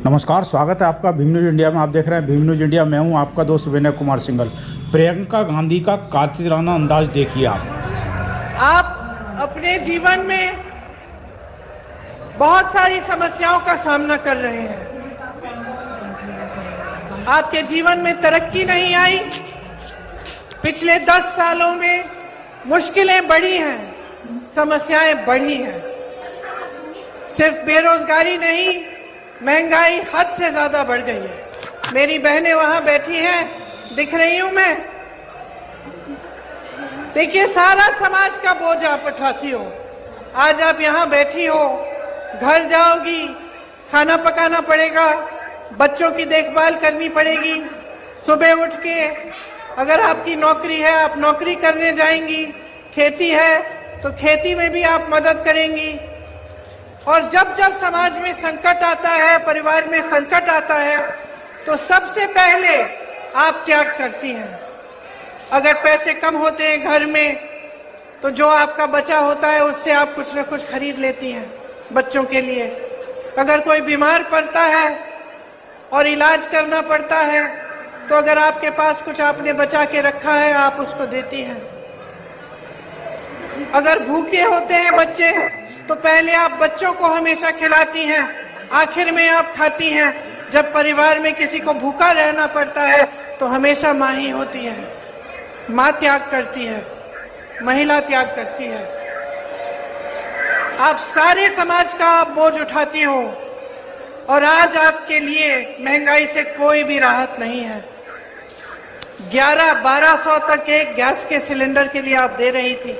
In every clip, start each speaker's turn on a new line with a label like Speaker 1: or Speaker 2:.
Speaker 1: नमस्कार, स्वागत है आपका भीम न्यूज इंडिया में। आप देख रहे हैं भीम न्यूज इंडिया। मैं हूं आपका दोस्त विनय कुमार सिंघल। प्रियंका गांधी का कातिलाना अंदाज देखिए
Speaker 2: आप अपने जीवन में बहुत सारी समस्याओं का सामना कर रहे हैं। आपके जीवन में तरक्की नहीं आई। पिछले 10 सालों में मुश्किलें बढ़ी हैं, समस्याएं बढ़ी हैं। सिर्फ बेरोजगारी नहीं, महंगाई हद से ज्यादा बढ़ गई है। मेरी बहनें वहां बैठी हैं, दिख रही हूं मैं। देखिए, सारा समाज का बोझ आप उठाती हो। आज आप यहां बैठी हो, घर जाओगी, खाना पकाना पड़ेगा, बच्चों की देखभाल करनी पड़ेगी। सुबह उठ के अगर आपकी नौकरी है, आप नौकरी करने जाएंगी। खेती है तो खेती में भी आप मदद करेंगी। और जब जब समाज में संकट आता है, परिवार में संकट आता है, तो सबसे पहले आप त्याग करती हैं। अगर पैसे कम होते हैं घर में, तो जो आपका बचा होता है उससे आप कुछ न कुछ खरीद लेती हैं बच्चों के लिए। अगर कोई बीमार पड़ता है और इलाज करना पड़ता है, तो अगर आपके पास कुछ आपने बचा के रखा है, आप उसको देती हैं। अगर भूखे होते हैं बच्चे, तो पहले आप बच्चों को हमेशा खिलाती हैं, आखिर में आप खाती हैं। जब परिवार में किसी को भूखा रहना पड़ता है, तो हमेशा माँ ही होती है। माँ त्याग करती है, महिला त्याग करती है। आप सारे समाज का आप बोझ उठाती हो, और आज आपके लिए महंगाई से कोई भी राहत नहीं है। 1100-1200 तक एक गैस के सिलेंडर के लिए आप दे रही थी।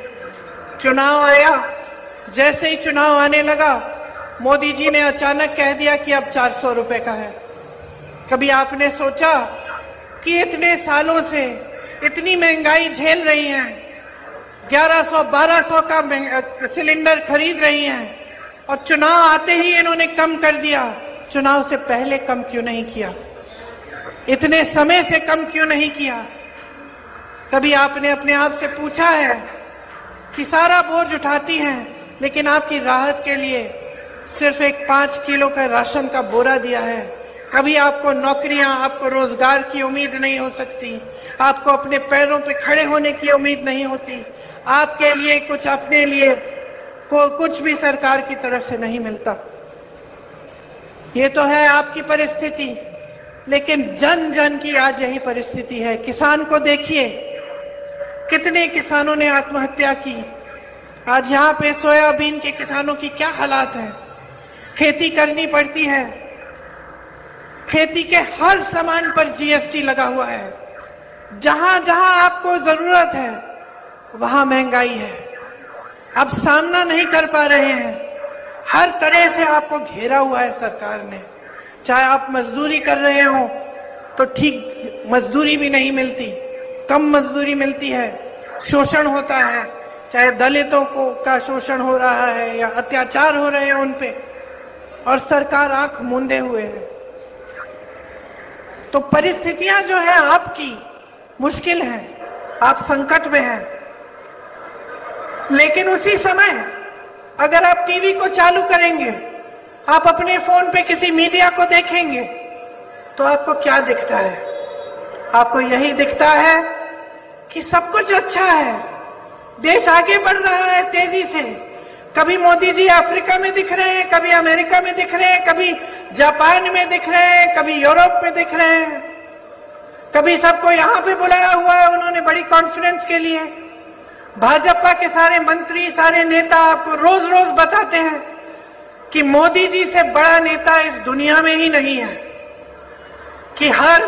Speaker 2: चुनाव आया, जैसे ही चुनाव आने लगा, मोदी जी ने अचानक कह दिया कि अब 400 रुपए का है। कभी आपने सोचा कि इतने सालों से इतनी महंगाई झेल रही हैं, 1100-1200 का सिलेंडर खरीद रही हैं, और चुनाव आते ही इन्होंने कम कर दिया। चुनाव से पहले कम क्यों नहीं किया? इतने समय से कम क्यों नहीं किया? कभी आपने अपने आप से पूछा है कि सारा बोझ उठाती हैं, लेकिन आपकी राहत के लिए सिर्फ एक 5 किलो का राशन का बोरा दिया है। कभी आपको नौकरियां, आपको रोजगार की उम्मीद नहीं हो सकती, आपको अपने पैरों पे खड़े होने की उम्मीद नहीं होती। आपके लिए कुछ, अपने लिए कुछ भी सरकार की तरफ से नहीं मिलता। ये तो है आपकी परिस्थिति, लेकिन जन जन की आज यही परिस्थिति है। किसान को देखिए, कितने किसानों ने आत्महत्या की। आज यहाँ पे सोयाबीन के किसानों की क्या हालात है। खेती करनी पड़ती है, खेती के हर सामान पर जीएसटी लगा हुआ है। जहां जहां आपको जरूरत है, वहां महंगाई है। आप सामना नहीं कर पा रहे हैं। हर तरह से आपको घेरा हुआ है सरकार ने। चाहे आप मजदूरी कर रहे हो, तो ठीक मजदूरी भी नहीं मिलती, कम मजदूरी मिलती है, शोषण होता है। चाहे दलितों को का शोषण हो रहा है या अत्याचार हो रहे हैं उन पे, और सरकार आंख मूंदे हुए है। तो परिस्थितियां जो है आपकी मुश्किल है, आप संकट में हैं। लेकिन उसी समय अगर आप टीवी को चालू करेंगे, आप अपने फोन पे किसी मीडिया को देखेंगे, तो आपको क्या दिखता है? आपको यही दिखता है कि सब कुछ अच्छा है, देश आगे बढ़ रहा है तेजी से। कभी मोदी जी अफ्रीका में दिख रहे हैं, कभी अमेरिका में दिख रहे हैं, कभी जापान में दिख रहे हैं, कभी यूरोप में दिख रहे हैं, कभी सबको यहां पे बुलाया हुआ है उन्होंने बड़ी कॉन्फ्रेंस के लिए। भाजपा के सारे मंत्री, सारे नेता आपको रोज रोज बताते हैं कि मोदी जी से बड़ा नेता इस दुनिया में ही नहीं है, कि हर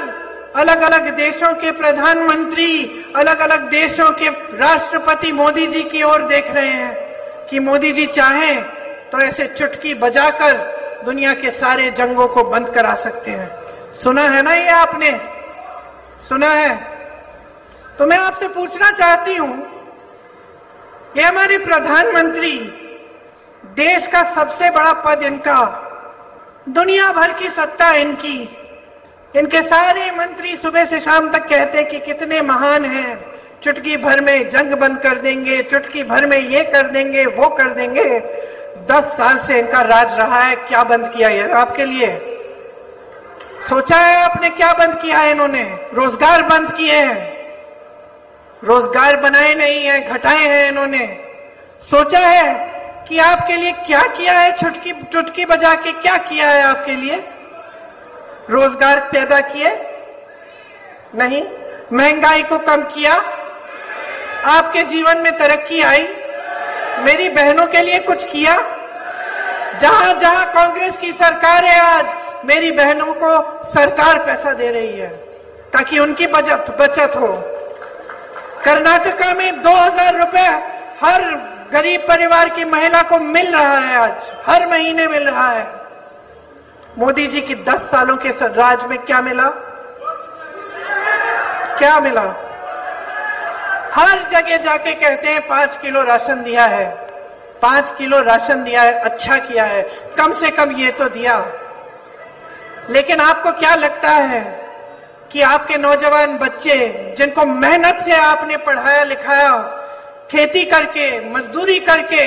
Speaker 2: अलग अलग देशों के प्रधानमंत्री, अलग अलग देशों के राष्ट्रपति मोदी जी की ओर देख रहे हैं कि मोदी जी चाहें तो ऐसे चुटकी बजाकर दुनिया के सारे जंगों को बंद करा सकते हैं। सुना है ना, ये आपने सुना है? तो मैं आपसे पूछना चाहती हूं, ये हमारे प्रधानमंत्री, देश का सबसे बड़ा पद इनका, दुनिया भर की सत्ता इनकी, इनके सारे मंत्री सुबह से शाम तक कहते कि कितने महान हैं, चुटकी भर में जंग बंद कर देंगे, चुटकी भर में ये कर देंगे, वो कर देंगे। 10 साल से इनका राज रहा है, क्या बंद किया है आपके लिए? सोचा है आपने क्या बंद किया है? इन्होंने रोजगार बंद किए हैं, रोजगार बनाए नहीं है, घटाए हैं इन्होंने। सोचा है कि आपके लिए क्या किया है? चुटकी चुटकी बजा के क्या किया है आपके लिए? रोजगार पैदा किए नहीं, महंगाई को कम किया, आपके जीवन में तरक्की आई, मेरी बहनों के लिए कुछ किया? जहां जहां कांग्रेस की सरकार है आज मेरी बहनों को सरकार पैसा दे रही है ताकि उनकी बचत हो। कर्नाटका में 2000 रुपए हर गरीब परिवार की महिला को मिल रहा है, आज हर महीने मिल रहा है। मोदी जी की 10 सालों के राज में क्या मिला? क्या मिला? हर जगह जाके कहते हैं 5 किलो राशन दिया है, 5 किलो राशन दिया है, अच्छा किया है, कम से कम ये तो दिया। लेकिन आपको क्या लगता है कि आपके नौजवान बच्चे जिनको मेहनत से आपने पढ़ाया लिखाया, खेती करके मजदूरी करके,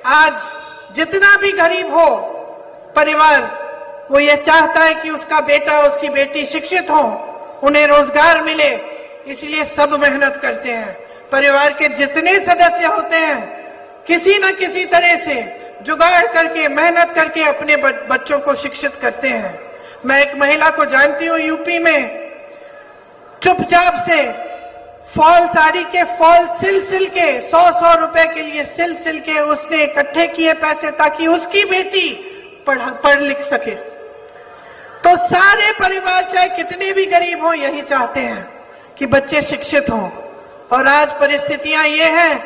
Speaker 2: आज जितना भी गरीब हो परिवार वो ये चाहता है कि उसका बेटा उसकी बेटी शिक्षित हो, उन्हें रोजगार मिले, इसलिए सब मेहनत करते हैं। परिवार के जितने सदस्य होते हैं किसी न किसी तरह से जुगाड़ करके मेहनत करके अपने बच्चों को शिक्षित करते हैं। मैं एक महिला को जानती हूँ यूपी में, चुपचाप से फॉल साड़ी के फॉल सिल के 100 रुपए के लिए सिल के उसने इकट्ठे किए पैसे ताकि उसकी बेटी पढ़ लिख सके। तो सारे परिवार चाहे कितने भी गरीब हो यही चाहते हैं कि बच्चे शिक्षित हों। और आज परिस्थितियां ये हैं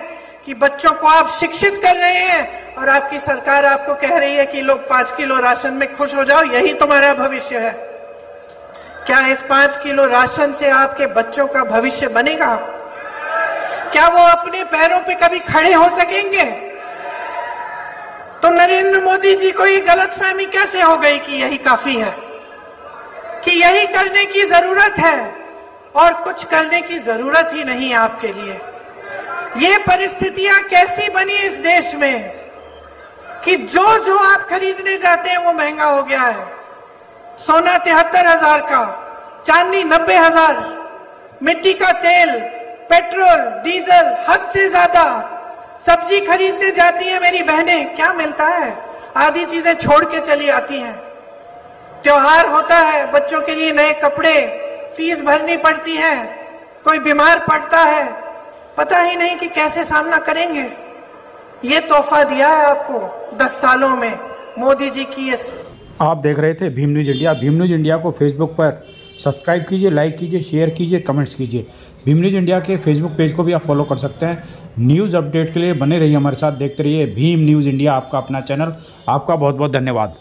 Speaker 2: कि बच्चों को आप शिक्षित कर रहे हैं और आपकी सरकार आपको कह रही है कि लोग 5 किलो राशन में खुश हो जाओ, यही तुम्हारा भविष्य है। क्या इस 5 किलो राशन से आपके बच्चों का भविष्य बनेगा? क्या वो अपने पैरों पे कभी खड़े हो सकेंगे? तो नरेंद्र मोदी जी को ये गलतफहमी कैसे हो गई कि यही काफी है, कि यही करने की जरूरत है और कुछ करने की जरूरत ही नहीं है आपके लिए? ये परिस्थितियां कैसी बनी इस देश में कि जो आप खरीदने जाते हैं वो महंगा हो गया है। सोना 73,000 का, चांदी 90,000, मिट्टी का तेल, पेट्रोल, डीजल हद से ज्यादा। सब्जी खरीदने जाती है मेरी बहनें, क्या मिलता है? आधी चीजें छोड़ के चली आती हैं। त्योहार होता है, बच्चों के लिए नए कपड़े, फीस भरनी पड़ती है, कोई बीमार पड़ता है, पता ही नहीं कि कैसे सामना करेंगे। ये तोहफा दिया है आपको 10 सालों में मोदी जी की।
Speaker 1: आप देख रहे थे Bhim news India. Bhim news India को फेसबुक पर सब्सक्राइब कीजिए, लाइक कीजिए, शेयर कीजिए, कमेंट्स कीजिए। भीम न्यूज़ इंडिया के फेसबुक पेज को भी आप फॉलो कर सकते हैं। न्यूज़ अपडेट के लिए बने रहिए हमारे साथ, देखते रहिए भीम न्यूज़ इंडिया, आपका अपना चैनल। आपका बहुत बहुत धन्यवाद।